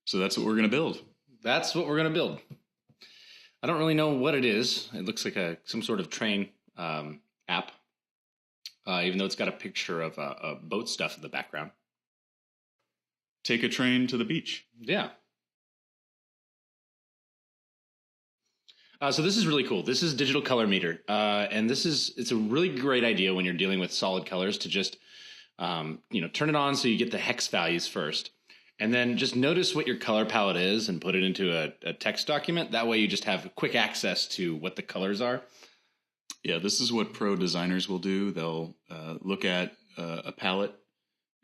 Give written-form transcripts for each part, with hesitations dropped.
So that's what we're going to build. That's what we're going to build. I don't really know what it is. It looks like some sort of train app, even though it's got a picture of boat stuff in the background. Take a train to the beach. Yeah. So this is really cool. This is digital color meter. And it's a really great idea when you're dealing with solid colors to just, turn it on so you get the hex values first. And then just notice what your color palette is and put it into a text document. That way you just have quick access to what the colors are. Yeah, this is what pro designers will do. They'll look at a palette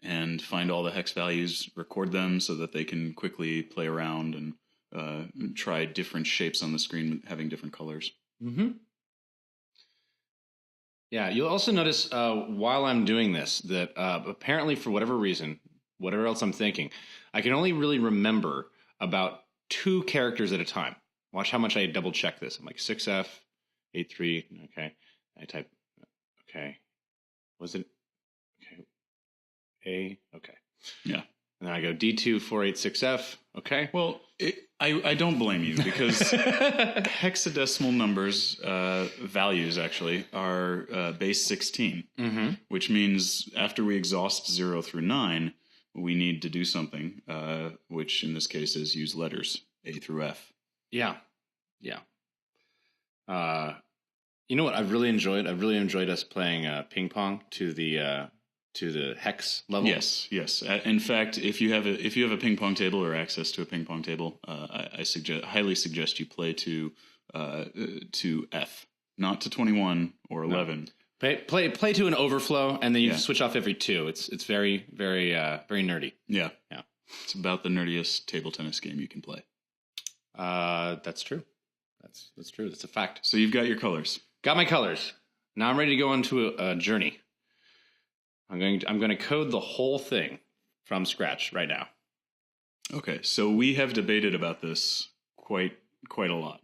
and find all the hex values, record them so that they can quickly play around and try different shapes on the screen having different colors. Mm-hmm. Yeah, you'll also notice while I'm doing this that apparently for whatever reason, whatever else I'm thinking, I can only really remember about 2 characters at a time. Watch how much I double check this. I'm like 6F, 8-3, okay. I type, okay. Was it, okay. A, okay. Yeah. And then I go D2, 486F, okay. Well, I don't blame you because hexadecimal numbers, values actually, are base 16, which means after we exhaust 0 through 9, we need to do something, which in this case is use letters, A through F. Yeah. Yeah. You know what I've really enjoyed? I've really enjoyed us playing ping pong to the hex level. Yes. In fact, if you have a ping pong table or access to a ping pong table, I highly suggest you play to F, not to 21 or 11. No. Play to an overflow, and then you switch off every 2. It's very, very, very nerdy. Yeah. It's about the nerdiest table tennis game you can play. That's true. That's true. That's a fact. So you've got your colors. Got my colors. Now I'm ready to go into a journey. I'm going to code the whole thing from scratch right now. Okay, so we have debated about this quite a lot.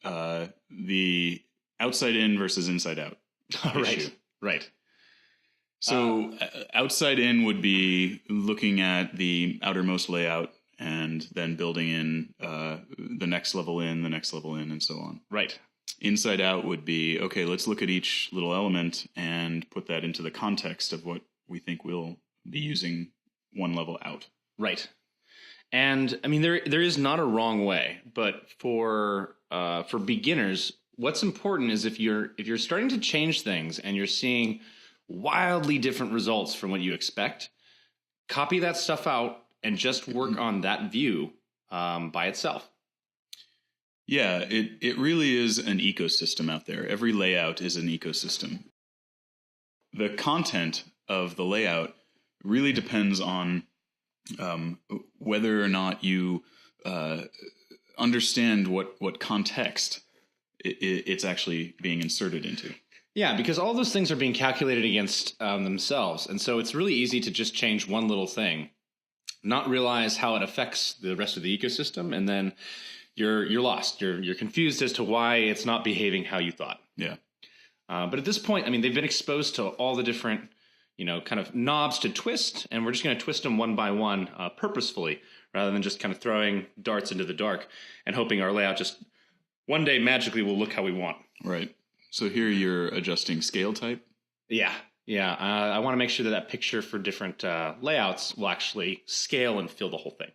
The outside in versus inside out. Right. So outside in would be looking at the outermost layout and then building in the next level in, and so on. Right. Inside out would be, okay, let's look at each little element and put that into the context of what we think we'll be using one level out. Right. And I mean, there is not a wrong way, but for beginners, what's important is if you're starting to change things and you're seeing wildly different results from what you expect, copy that stuff out and just work on that view by itself. Yeah, it really is an ecosystem out there. Every layout is an ecosystem. The content of the layout really depends on whether or not you understand what context it's actually being inserted into. Yeah, because all those things are being calculated against themselves. And so it's really easy to just change one little thing, not realize how it affects the rest of the ecosystem, and then you're lost. You're confused as to why it's not behaving how you thought. Yeah. But at this point, I mean, they've been exposed to all the different, kind of knobs to twist, and we're just going to twist them one by one purposefully, rather than just kind of throwing darts into the dark and hoping our layout just one day magically will look how we want. Right. So here you're adjusting scale type? Yeah. I want to make sure that picture for different layouts will actually scale and fill the whole thing.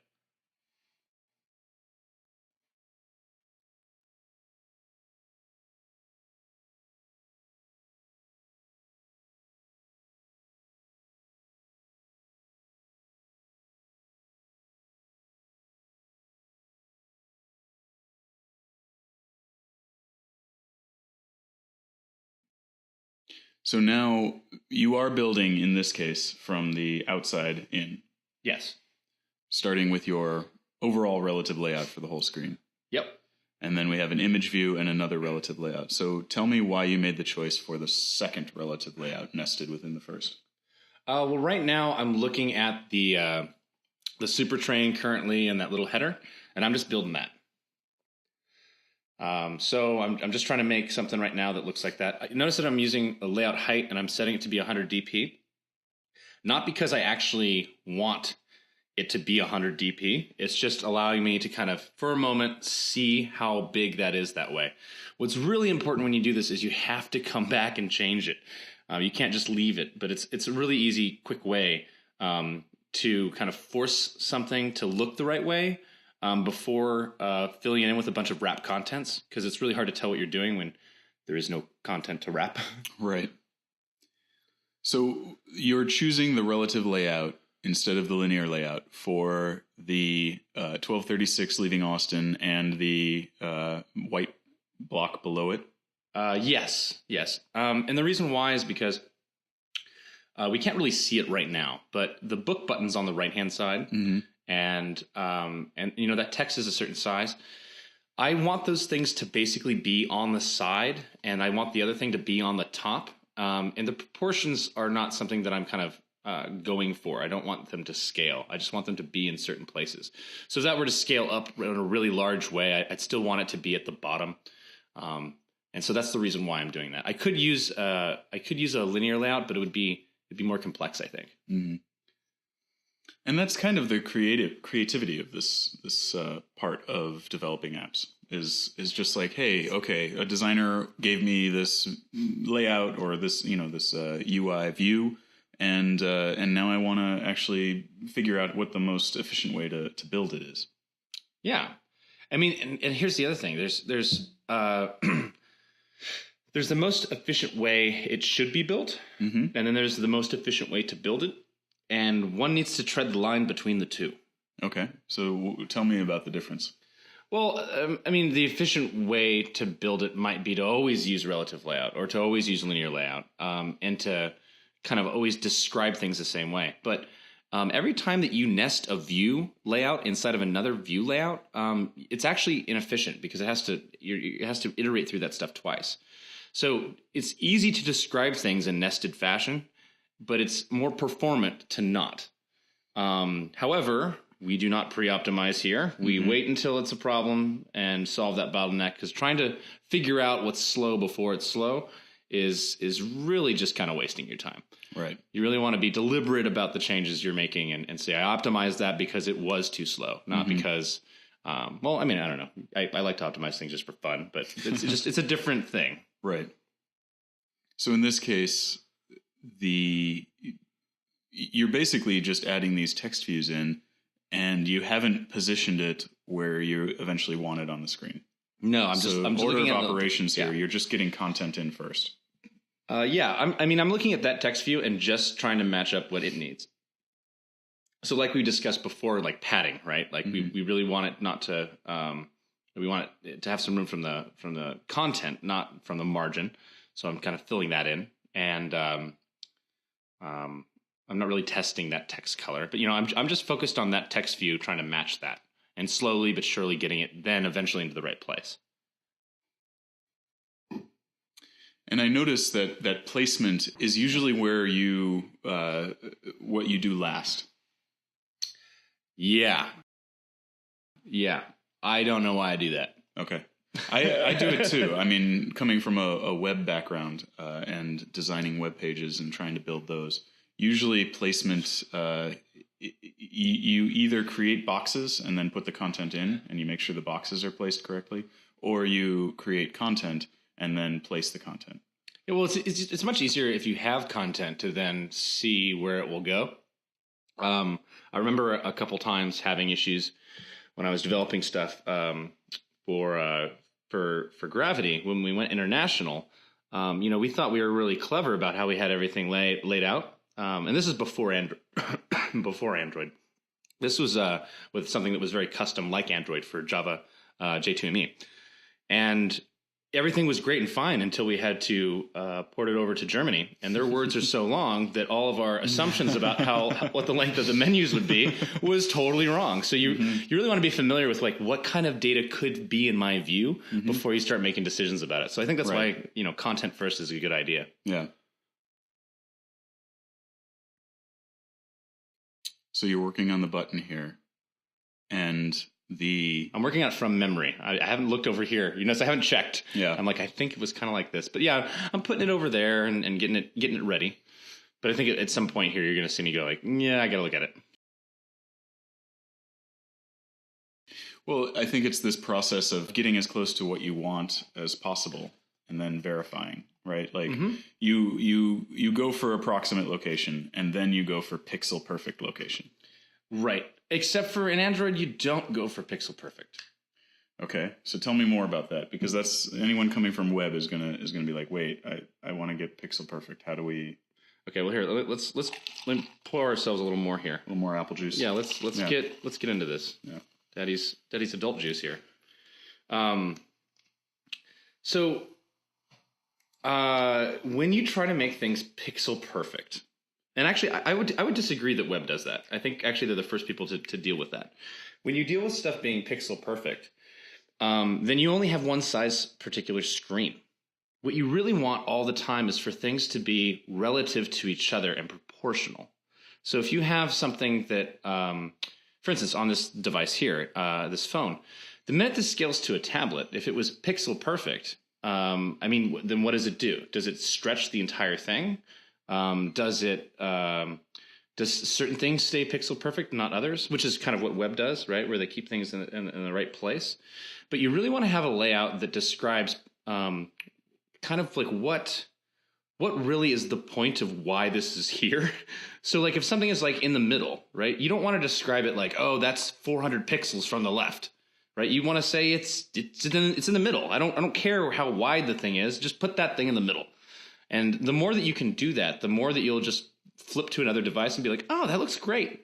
So now you are building, in this case, from the outside in. Yes. Starting with your overall relative layout for the whole screen. Yep. And then we have an image view and another relative layout. So tell me why you made the choice for the second relative layout nested within the first. Well, right now I'm looking at the super train currently and that little header, and I'm just building that. So I'm just trying to make something right now that looks like that. Notice that I'm using a layout height and I'm setting it to be 100 dp. Not because I actually want, it to be 100 dp. It's just allowing me to kind of, for a moment, see how big that is that way. What's really important when you do this is you have to come back and change it. You can't just leave it, but it's a really easy, quick way to kind of force something to look the right way before filling it in with a bunch of wrap contents, because it's really hard to tell what you're doing when there is no content to wrap. Right. So you're choosing the relative layout instead of the linear layout for the 1236 leaving Austin and the white block below it? Yes. And the reason why is because we can't really see it right now, but the book button's on the right-hand side, and you know that text is a certain size. I want those things to basically be on the side, and I want the other thing to be on the top. And the proportions are not something that I'm kind of going for. I don't want them to scale. I just want them to be in certain places. So if that were to scale up in a really large way, I'd still want it to be at the bottom. And so that's the reason why I'm doing that. I could use a linear layout, but it'd be more complex, I think. Mm-hmm. And that's kind of the creativity of this part of developing apps is just like, hey, okay, a designer gave me this layout or this UI view, and now I want to actually figure out what the most efficient way to build it is. Yeah, I mean, and here's the other thing. There's the most efficient way it should be built, and then there's the most efficient way to build it. And one needs to tread the line between the two. Okay. So tell me about the difference. Well, I mean, the efficient way to build it might be to always use relative layout or to always use linear layout, and to kind of always describe things the same way. But every time that you nest a view layout inside of another view layout, it's actually inefficient because it has to iterate through that stuff twice. So it's easy to describe things in nested fashion, but it's more performant to not. However, we do not pre-optimize here. We wait until it's a problem and solve that bottleneck, because trying to figure out what's slow before it's slow is really just kind of wasting your time. Right. You really want to be deliberate about the changes you're making and say, I optimized that because it was too slow, not because, well, I mean, I don't know. I like to optimize things just for fun, but it's a different thing. Right. So in this case, you're basically just adding these text views in, and you haven't positioned it where you eventually want it on the screen. No, I'm just order looking of at operations here. You're just getting content in first. I'm looking at that text view and just trying to match up what it needs. So like we discussed before, like padding, right? Like we really want it not to we want it to have some room from the content, not from the margin. So I'm kind of filling that in, and I'm not really testing that text color, but I'm just focused on that text view, trying to match that, and slowly but surely getting it then eventually into the right place. And I noticed that placement is usually where you what you do last. Yeah. I don't know why I do that. Okay. I do it too. I mean, coming from a web background and designing web pages and trying to build those, usually placement, you either create boxes and then put the content in and you make sure the boxes are placed correctly, or you create content and then place the content. Yeah, well, it's much easier if you have content to then see where it will go. I remember a couple times having issues when I was developing stuff for Gravity when we went international. We thought we were really clever about how we had everything laid out. And this is before Android. Before Android. This was with something that was very custom, like Android, for Java J2ME, and everything was great and fine until we had to port it over to Germany, and their words are so long that all of our assumptions about what the length of the menus would be was totally wrong. So you really want to be familiar with like what kind of data could be in my view before you start making decisions about it. So I think that's why content first is a good idea. Yeah. So you're working on the button here, and I'm working on it from memory. I haven't looked over here. I haven't checked. Yeah. I'm like, I think it was kind of like this, but yeah, I'm putting it over there and getting it ready. But I think at some point here, you're going to see me go like, yeah, I got to look at it. Well, I think it's this process of getting as close to what you want as possible and then verifying, right? Like you go for approximate location and then you go for pixel perfect location. Right. Except for in Android, you don't go for pixel perfect. Okay, so tell me more about that, because that's anyone coming from web is gonna be like, wait, I want to get pixel perfect. How do we? Okay, well here let's pour ourselves a little more here. A little more apple juice. Yeah, let's get into this. Yeah, Daddy's adult juice here. So when you try to make things pixel perfect, and actually I would disagree that web does that. I think actually they're the first people to deal with that. When you deal with stuff being pixel perfect, then you only have one size particular screen. What you really want all the time is for things to be relative to each other and proportional. So if you have something that, for instance, on this device here, this phone, the minute this scales to a tablet, if it was pixel perfect, then what does it do? Does it stretch the entire thing? Does certain things stay pixel perfect, not others? Which is kind of what web does, right? Where they keep things in the right place. But you really want to have a layout that describes kind of like what really is the point of why this is here. So like if something is like in the middle, right? You don't want to describe it like, oh, that's 400 pixels from the left, right? You want to say it's in the middle. I don't care how wide the thing is. Just put that thing in the middle. And the more that you can do that, the more that you'll just flip to another device and be like, oh, that looks great.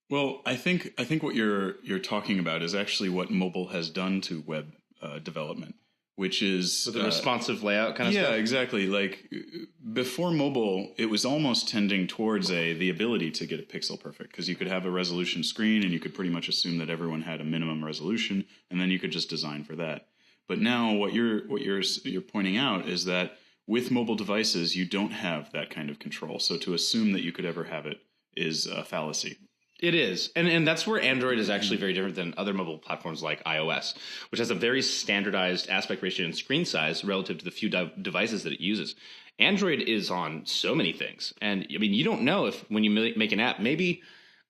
Well, I think what you're talking about is actually what mobile has done to web development, which is the responsive layout kind of stuff. Yeah, exactly. Like before mobile, it was almost tending towards the ability to get a pixel perfect, because you could have a resolution screen and you could pretty much assume that everyone had a minimum resolution, and then you could just design for that. But now what you're pointing out is that with mobile devices, you don't have that kind of control. So to assume that you could ever have it is a fallacy. It is. And that's where Android is actually very different than other mobile platforms like iOS, which has a very standardized aspect ratio and screen size relative to the few devices that it uses. Android is on so many things. And I mean, you don't know if when you make an app, maybe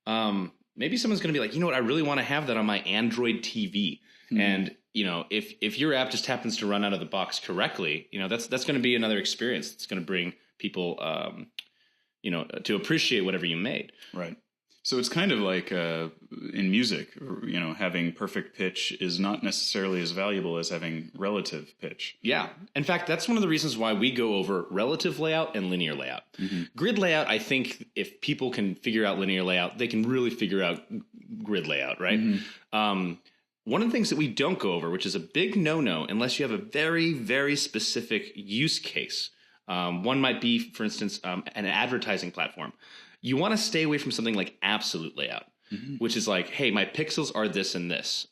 someone's going to be like, you know what, I really want to have that on my Android TV. Mm-hmm. And, if your app just happens to run out of the box correctly, that's going to be another experience. It's going to bring people, to appreciate whatever you made. Right. So it's kind of like in music, having perfect pitch is not necessarily as valuable as having relative pitch. Yeah. In fact, that's one of the reasons why we go over relative layout and linear layout. Mm-hmm. Grid layout, I think if people can figure out linear layout, they can really figure out grid layout, right? Mm-hmm. One of the things that we don't go over, which is a big no-no unless you have a very, very specific use case. One might be, for instance, an advertising platform. You want to stay away from something like absolute layout, mm-hmm. which is like, hey, my pixels are this and this.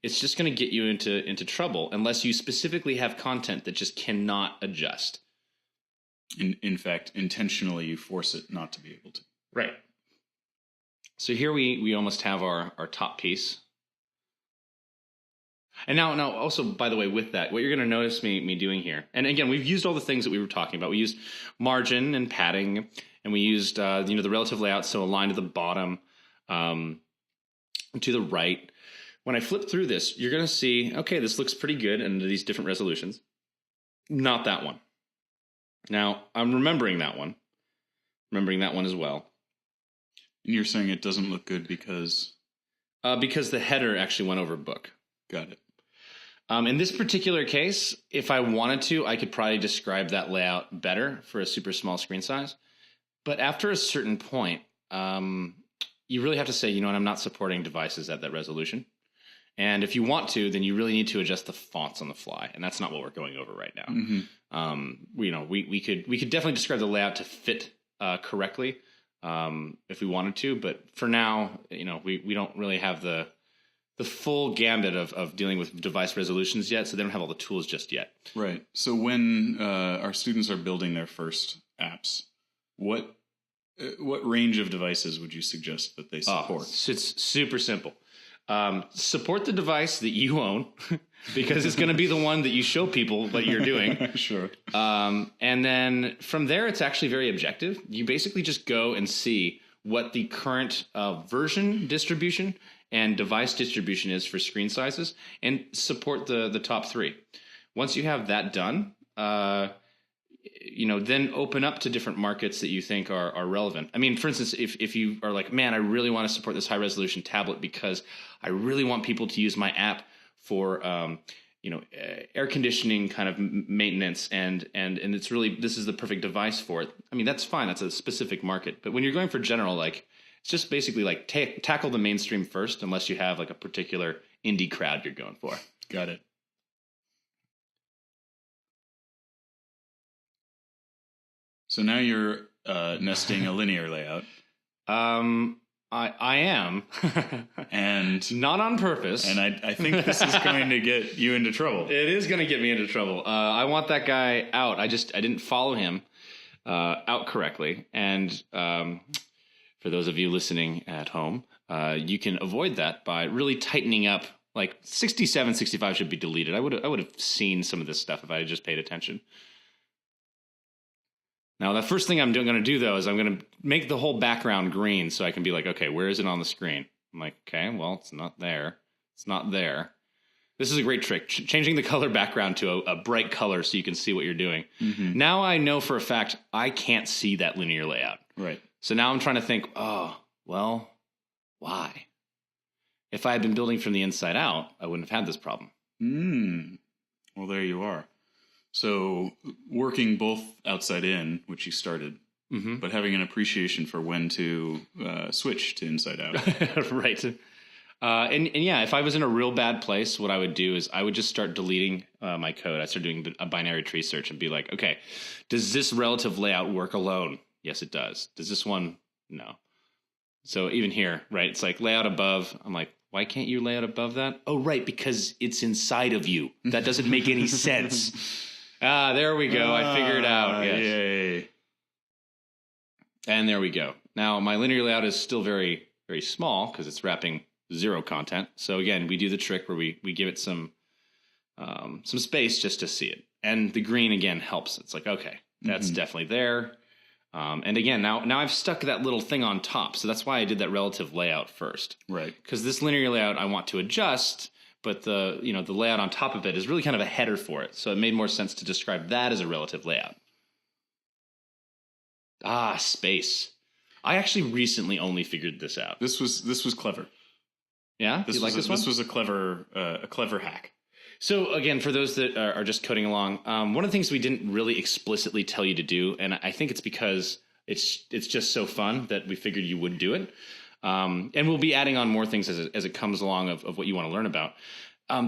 It's just going to get you into trouble unless you specifically have content that just cannot adjust. In fact, intentionally you force it not to be able to. Right. So here we almost have our top piece. And now also, by the way, with that, what you're going to notice me doing here, and again, we've used all the things that we were talking about. We used margin and padding, and we used the relative layout, so align to the bottom, to the right. When I flip through this, you're going to see, okay, this looks pretty good under these different resolutions. Not that one. Now, I'm remembering that one as well. And you're saying it doesn't look good because? Because the header actually went over book. Got it. In this particular case, if I wanted to, I could probably describe that layout better for a super small screen size. But after a certain point, you really have to say, I'm not supporting devices at that resolution. And if you want to, then you really need to adjust the fonts on the fly. And that's not what we're going over right now. Mm-hmm. We could definitely describe the layout to fit correctly if we wanted to. But for now, we don't really have the full gambit of dealing with device resolutions yet, so they don't have all the tools just yet. Right. So when our students are building their first apps, what range of devices would you suggest that they support? It's super simple. Support the device that you own, because it's going to be the one that you show people what you're doing. Sure. And then from there, it's actually very objective. You basically just go and see what the current version distribution and device distribution is for screen sizes, and support the top three. Once you have that done, then open up to different markets that you think are relevant. I mean, for instance, if you are like, man, I really want to support this high resolution tablet because I really want people to use my app for air conditioning kind of maintenance, and it's really, this is the perfect device for it. I mean, that's fine. That's a specific market. But when you're going for general, like, it's just basically like tackle the mainstream first, unless you have like a particular indie crowd you're going for. Got it. So now you're nesting a linear layout. I am, and not on purpose. And I think this is going to get you into trouble. It is going to get me into trouble. I want that guy out. I didn't follow him out correctly. And for those of you listening at home, you can avoid that by really tightening up. Like 67, 65 should be deleted. I would have seen some of this stuff if I had just paid attention. Now, the first thing I'm going to do, though, is I'm going to make the whole background green so I can be like, okay, where is it on the screen? I'm like, okay, well, it's not there. It's not there. This is a great trick, changing the color background to a bright color so you can see what you're doing. Mm-hmm. Now I know for a fact I can't see that linear layout. Right. So now I'm trying to think, oh, well, why? If I had been building from the inside out, I wouldn't have had this problem. Well, there you are. So working both outside in, which you started, but having an appreciation for when to switch to inside out. Right. And yeah, if I was in a real bad place, what I would do is I would just start deleting my code. I start doing a binary tree search and be like, okay, does this relative layout work alone? Yes, it does. Does this one? No. So even here, right, it's like layout above. I'm like, why can't you lay out above that? Oh, right, because it's inside of you. That doesn't make any sense. There we go. I figured it out. Yes. Yay. And there we go. Now, my linear layout is still very, very small because it's wrapping 0 content. So again, we do the trick where we give it some space just to see it. And the green, again, helps. It's like, okay, that's definitely there. And again, now I've stuck that little thing on top. So that's why I did that relative layout first. Right. Because this linear layout I want to adjust, but the layout on top of it is really kind of a header for it. So it made more sense to describe that as a relative layout. Space. I actually recently only figured this out. This was clever. Yeah? This was a clever hack. So again, for those that are just coding along, one of the things we didn't really explicitly tell you to do, and I think it's because it's just so fun that we figured you would do it. And we'll be adding on more things as it comes along of what you want to learn about.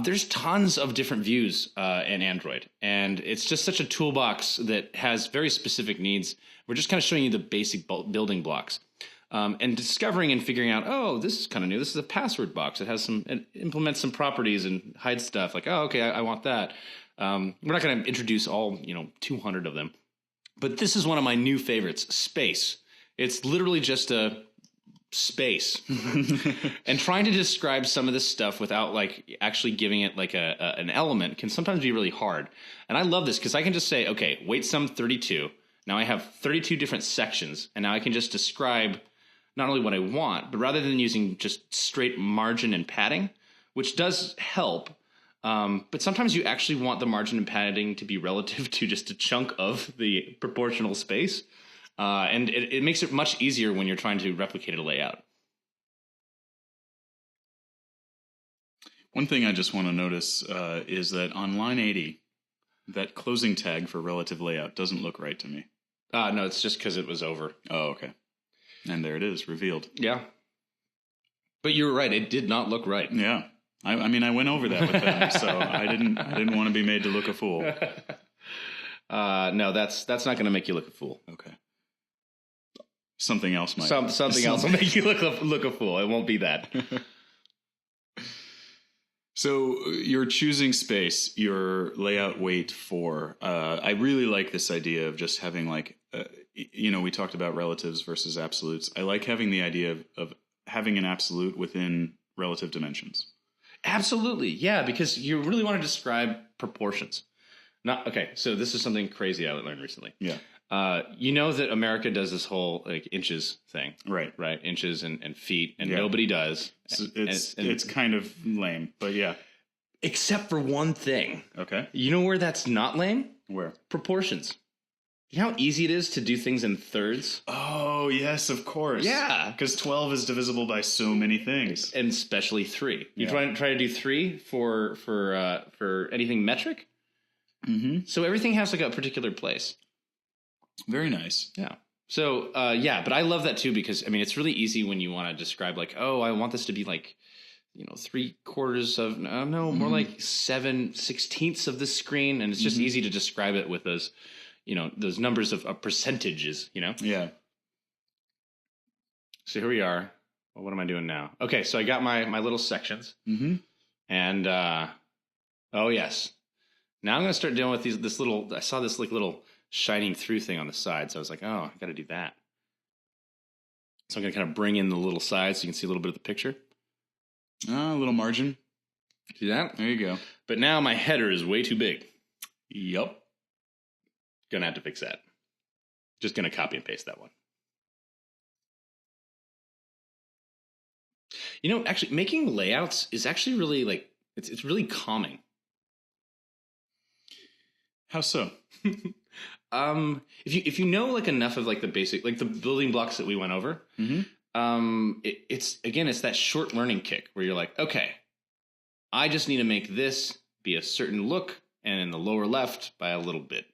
There's tons of different views in Android, and it's just such a toolbox that has very specific needs. We're just kind of showing you the basic building blocks. And discovering and figuring out, oh, this is kind of new. This is a password box. It implements some properties and hides stuff. Like, oh, okay, I want that. We're not going to introduce all 200 of them, but this is one of my new favorites, space. It's literally just a space, and trying to describe some of this stuff without like actually giving it like an element can sometimes be really hard. And I love this because I can just say, okay, weight sum 32. Now I have 32 different sections, and now I can just describe not only what I want, but rather than using just straight margin and padding, which does help, but sometimes you actually want the margin and padding to be relative to just a chunk of the proportional space, and it makes it much easier when you're trying to replicate a layout. One thing I just want to notice is that on line 80, that closing tag for relative layout doesn't look right to me. No, it's just because it was over. Oh, okay. And there it is, revealed. Yeah. But you were right. It did not look right. Yeah. I mean, I went over that with them, so I didn't want to be made to look a fool. No, that's not going to make you look a fool. Okay. Something else might. Something else will make you look a fool. It won't be that. So you're choosing space, your layout weight for. I really like this idea of just having like. We talked about relatives versus absolutes. I like having the idea of having an absolute within relative dimensions. Absolutely. Yeah, because you really want to describe proportions. Okay, so this is something crazy I learned recently. Yeah. You know that America does this whole like inches thing, Right. right? Inches and feet, and Yeah. nobody does. It's kind of lame, but yeah. Except for one thing. Okay. You know where that's not lame? Where? Proportions. You know how easy it is to do things in thirds? Oh, yes, of course. Yeah. Because 12 is divisible by so many things. And especially 3. You Yeah. try to do 3 for anything metric? Mm-hmm. So everything has like a particular place. Very nice. Yeah. So, but I love that too because, I mean, it's really easy when you want to describe like, oh, I want this to be like, 3/4 of, more like 7/16 of the screen. And it's just easy to describe it with those, those numbers of percentages, Yeah. So here we are. Well, what am I doing now? Okay. So I got my little sections Mm-hmm. and, oh yes. Now I'm going to start dealing with this little, I saw this like little shining through thing on the side. So I was like, oh, I got to do that. So I'm going to kind of bring in the little side so you can see a little bit of the picture. A little margin. See that? There you go. But now my header is way too big. Yup. Gonna have to fix that. Just gonna copy and paste that one. Actually making layouts is actually really like, it's really calming. How so? If you know like enough of like the basic, like the building blocks that we went over, Mm-hmm. it's that short learning kick where you're like, okay, I just need to make this be a certain look and in the lower left by a little bit.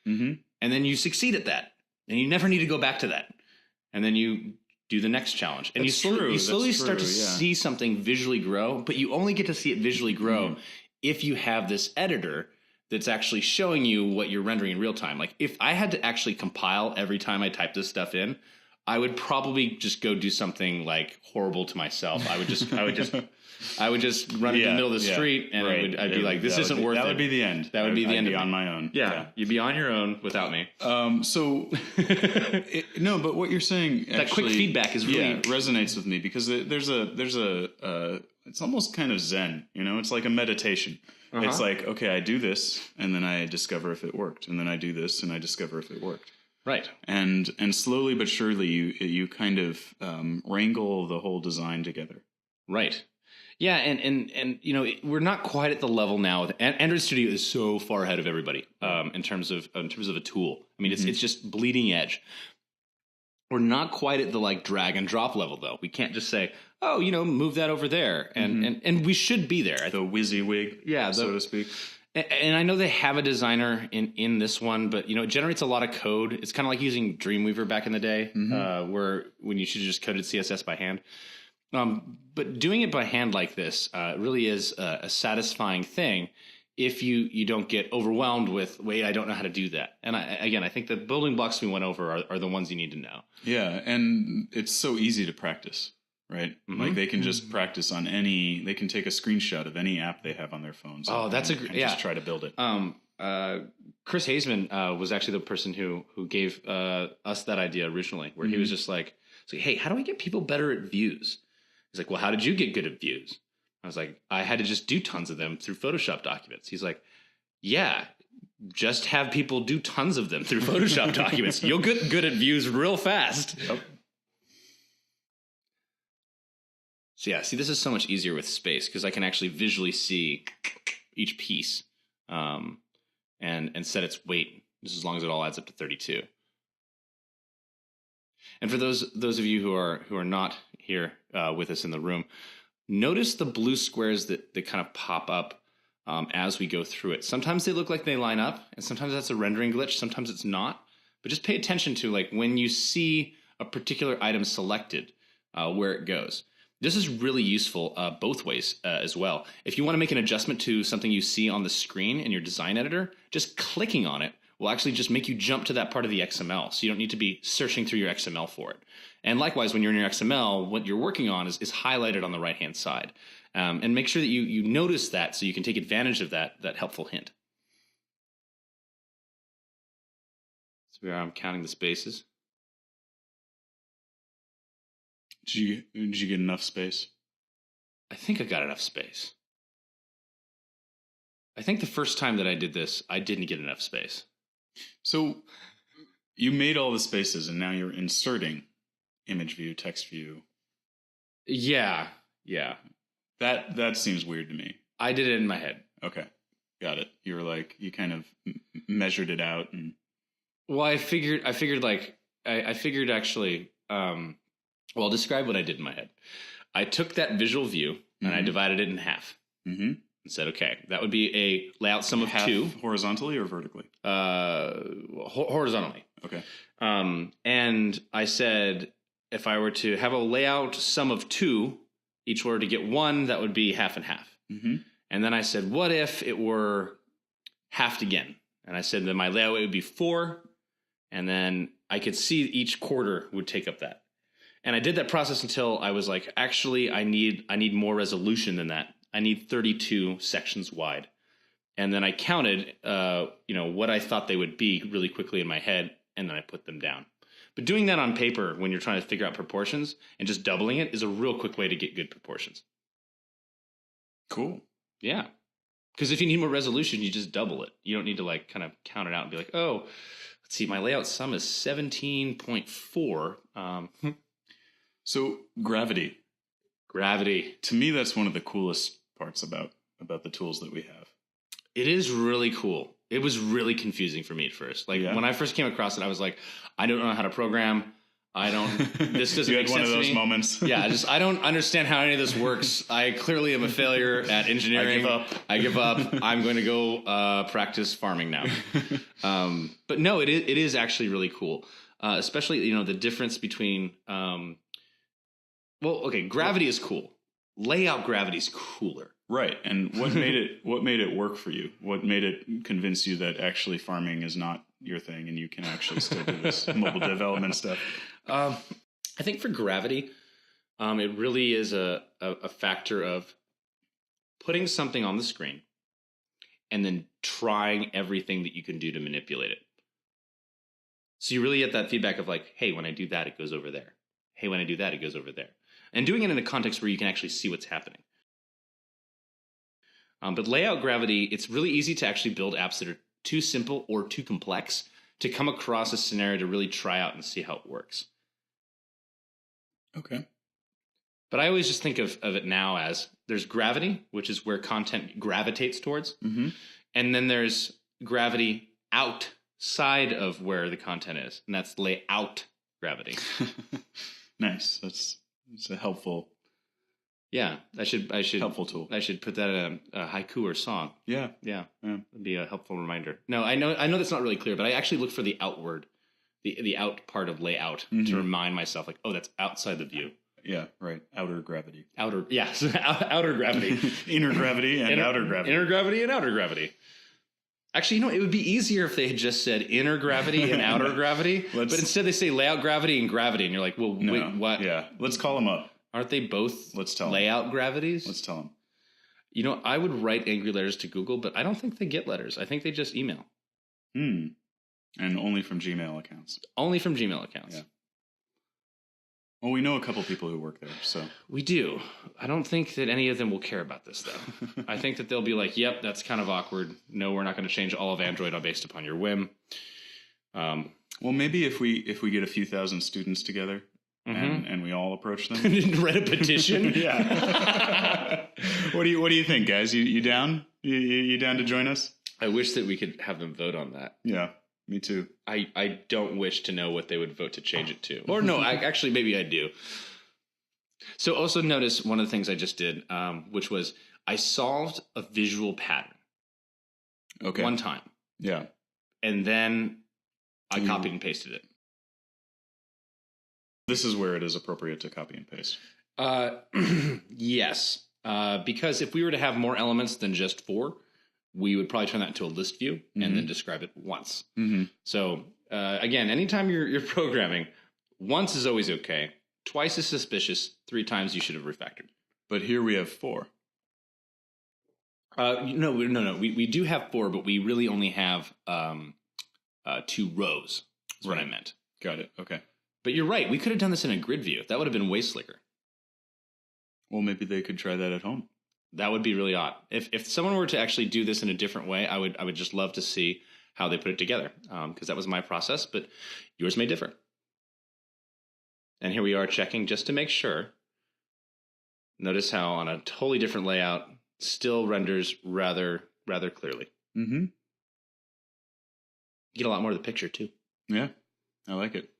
Mm-hmm. And then you succeed at that and you never need to go back to that. And then you do the next challenge and That's you true. slowly That's start to true, yeah. see something visually grow, but you only get to see it visually grow if you have this editor that's actually showing you what you're rendering in real time. Like if I had to actually compile every time I type this stuff in, I would probably just go do something like horrible to myself. I would just run into the middle of the street and right. I'd be like, this isn't worth it. That would be the end. That would be the end I'd be of on me. my own. Yeah, you'd be on your own without me. So no, but what you're saying That quick feedback is really resonates with me because there's a it's almost kind of Zen, it's like a meditation. Uh-huh. It's like, okay, I do this and then I discover if it worked, and then I do this and I discover if it worked. right. And slowly but surely you kind of wrangle the whole design together. Right. Yeah, and we're not quite at the level now. Android Studio is so far ahead of everybody in terms of a tool. I mean, it's just bleeding edge. We're not quite at the like drag and drop level though. We can't just say, oh, move that over there, and we should be there. The WYSIWYG, so to speak. And I know they have a designer in this one, but it generates a lot of code. It's kind of like using Dreamweaver back in the day, where when you should have just coded CSS by hand. But doing it by hand like this really is a satisfying thing if you don't get overwhelmed with, wait, I don't know how to do that. And I think the building blocks we went over are the ones you need to know. Yeah, and it's so easy to practice, right? Like they can just practice on they can take a screenshot of any app they have on their phones. Oh, that's and just try to build it. Chris Hazeman was actually the person who gave us that idea originally, where he was just like, hey, how do I get people better at views? He's like, well, how did you get good at views? I was like, I had to just do tons of them through Photoshop documents. He's like, yeah, just have people do tons of them through Photoshop documents. You'll get good at views real fast. Yep. So yeah, see, this is so much easier with space because I can actually visually see each piece and set its weight, just as long as it all adds up to 32. And for those of you who are not here with us in the room, notice the blue squares that kind of pop up as we go through it. Sometimes they look like they line up, and sometimes that's a rendering glitch. Sometimes it's not. But just pay attention to like when you see a particular item selected, where it goes. This is really useful both ways as well. If you want to make an adjustment to something you see on the screen in your design editor, just clicking on it will actually just make you jump to that part of the XML. So you don't need to be searching through your XML for it. And likewise, when you're in your XML, what you're working on is highlighted on the right-hand side. And make sure that you notice that so you can take advantage of that helpful hint. So I'm counting the spaces. Did you get enough space? I think I got enough space. I think the first time that I did this, I didn't get enough space. So You made all the spaces, and now you're inserting image view, text view. Yeah. That seems weird to me. I did it in my head. Okay, got it. You were like, you kind of measured it out, and Well, I figured actually. Well, I'll describe what I did in my head. I took that visual view and I divided it in half. Mm-hmm. And said, okay, that would be a layout sum of half 2. horizontally or vertically? Horizontally. Okay. And I said, if I were to have a layout sum of 2, each were to get 1, that would be half and half. Mm-hmm. And then I said, what if it were halved again? And I said that my layout would be 4, and then I could see each quarter would take up that. And I did that process until I was like, actually, I need more resolution than that. I need 32 sections wide. And then I counted, what I thought they would be really quickly in my head, and then I put them down. But doing that on paper when you're trying to figure out proportions and just doubling it is a real quick way to get good proportions. Cool. Yeah. Because if you need more resolution, you just double it. You don't need to like kind of count it out and be like, oh, let's see, my layout sum is 17.4. So gravity. To me, that's one of the coolest parts about the tools that we have. It is really cool. It was really confusing for me at first. Like when I first came across it, I was like, I don't know how to program. This doesn't make sense to me. You had one of those moments. Yeah, I don't understand how any of this works. I clearly am a failure at engineering. I give up. I'm going to go practice farming now. But no, it is actually really cool. Especially, the difference between, gravity is cool. Layout gravity is cooler. Right. And what made it work for you? What made it convince you that actually farming is not your thing and you can actually still do this mobile development stuff? I think for gravity, it really is a factor of putting something on the screen and then trying everything that you can do to manipulate it. So you really get that feedback of like, hey, when I do that, it goes over there. Hey, when I do that, it goes over there. And doing it in a context where you can actually see what's happening. But layout gravity, it's really easy to actually build apps that are too simple or too complex to come across a scenario to really try out and see how it works. Okay. But I always just think of it now as there's gravity, which is where content gravitates towards. Mm-hmm. And then there's gravity outside of where the content is. And that's layout gravity. Nice. That's a helpful. Yeah, I should helpful tool. I should put that in a haiku or song. Yeah. It'd be a helpful reminder. No, I know that's not really clear, but I actually look for the outward, the out part of layout to remind myself, like, oh, that's outside the view. Yeah, right. Outer gravity. Outer gravity. Inner gravity and outer gravity. Inner gravity and outer gravity. Actually, it would be easier if they had just said inner gravity and outer gravity, but instead they say layout gravity, and you're like, well, no. Wait, what? Yeah, let's call them up. Aren't they both Let's tell layout gravities? Let's tell them. I would write angry letters to Google, but I don't think they get letters. I think they just email. And only from Gmail accounts. Only from Gmail accounts. Yeah. Well, we know a couple people who work there, so. We do. I don't think that any of them will care about this, though. I think that they'll be like, yep, that's kind of awkward. No, we're not going to change all of Android based upon your whim. Well, maybe if we get a few thousand students together, and we all approach them. Read a petition? Yeah. What do you think, guys? You down? You down to join us? I wish that we could have them vote on that. Yeah, me too. I don't wish to know what they would vote to change it to. Or no, actually maybe I do. So also notice one of the things I just did, which was I solved a visual pattern. Okay. One time. Yeah. And then I copied and pasted it. This is where it is appropriate to copy and paste. Yes. Because if we were to have more elements than just 4, we would probably turn that into a list view and then describe it once. Mm-hmm. So again, anytime you're programming, once is always okay. Twice is suspicious. 3 times you should have refactored. But here we have 4. No. We do have 4, but we really only have 2 rows. That's what I meant. Got it. Okay. But you're right. We could have done this in a grid view. That would have been way slicker. Well, maybe they could try that at home. That would be really odd. If someone were to actually do this in a different way, I would just love to see how they put it together, because that was my process, but yours may differ. And here we are checking just to make sure. Notice how on a totally different layout, still renders rather clearly. Mm-hmm. You get a lot more of the picture too. Yeah, I like it.